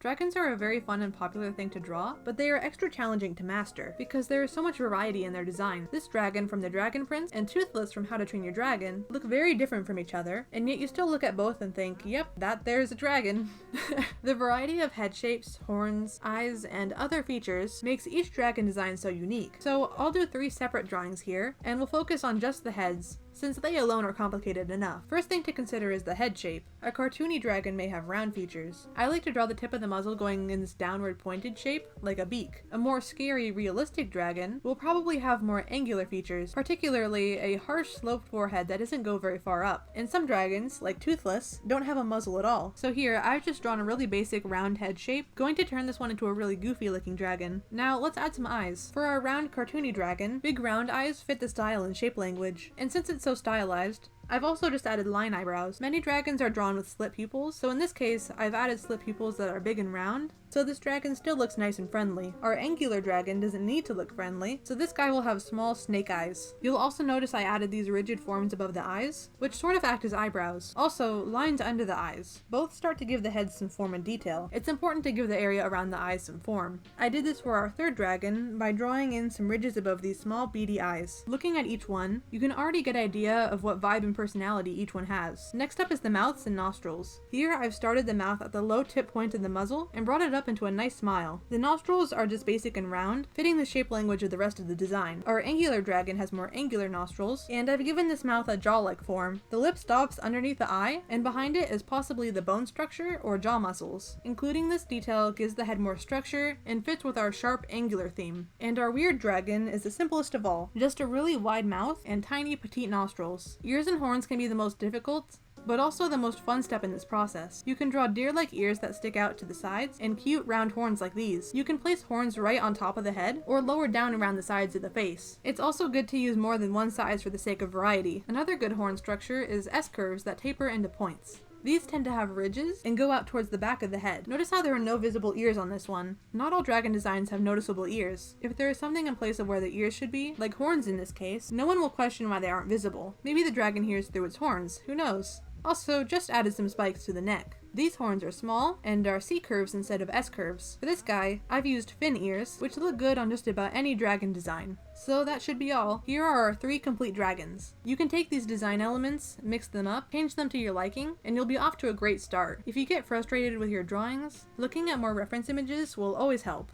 Dragons are a very fun and popular thing to draw, but they are extra challenging to master because there is so much variety in their design. This dragon from the Dragon Prince and Toothless from How to Train Your Dragon look very different from each other, and yet you still look at both and think, yep, that there's a dragon. The variety of head shapes, horns, eyes, and other features makes each dragon design so unique. So I'll do 3 separate drawings here, and we'll focus on just the heads, since they alone are complicated enough. First thing to consider is the head shape. A cartoony dragon may have round features. I like to draw the tip of the muzzle going in this downward pointed shape, like a beak. A more scary, realistic dragon will probably have more angular features, particularly a harsh sloped forehead that doesn't go very far up. And some dragons, like Toothless, don't have a muzzle at all. So here, I've just drawn a really basic round head shape, going to turn this one into a really goofy looking dragon. Now let's add some eyes. For our round cartoony dragon, big round eyes fit the style and shape language, and since it's so stylized, I've also just added line eyebrows. Many dragons are drawn with slit pupils, so in this case, I've added slit pupils that are big and round, so this dragon still looks nice and friendly. Our angular dragon doesn't need to look friendly, so this guy will have small snake eyes. You'll also notice I added these rigid forms above the eyes, which sort of act as eyebrows. Also, lines under the eyes. Both start to give the head some form and detail. It's important to give the area around the eyes some form. I did this for our third dragon by drawing in some ridges above these small beady eyes. Looking at each one, you can already get an idea of what vibe and personality each one has. Next up is the mouths and nostrils. Here I've started the mouth at the low tip point of the muzzle and brought it up into a nice smile. The nostrils are just basic and round, fitting the shape language of the rest of the design. Our angular dragon has more angular nostrils, and I've given this mouth a jaw-like form. The lip stops underneath the eye, and behind it is possibly the bone structure or jaw muscles. Including this detail gives the head more structure and fits with our sharp angular theme. And our weird dragon is the simplest of all, just a really wide mouth and tiny petite nostrils. Ears and horns can be the most difficult, but also the most fun step in this process. You can draw deer-like ears that stick out to the sides and cute round horns like these. You can place horns right on top of the head or lower down around the sides of the face. It's also good to use more than one size for the sake of variety. Another good horn structure is S-curves that taper into points. These tend to have ridges and go out towards the back of the head. Notice how there are no visible ears on this one. Not all dragon designs have noticeable ears. If there is something in place of where the ears should be, like horns in this case, no one will question why they aren't visible. Maybe the dragon hears through its horns, who knows? Also, just added some spikes to the neck. These horns are small and are C-curves instead of S-curves. For this guy, I've used fin ears, which look good on just about any dragon design. So that should be all. Here are our 3 complete dragons. You can take these design elements, mix them up, change them to your liking, and you'll be off to a great start. If you get frustrated with your drawings, looking at more reference images will always help.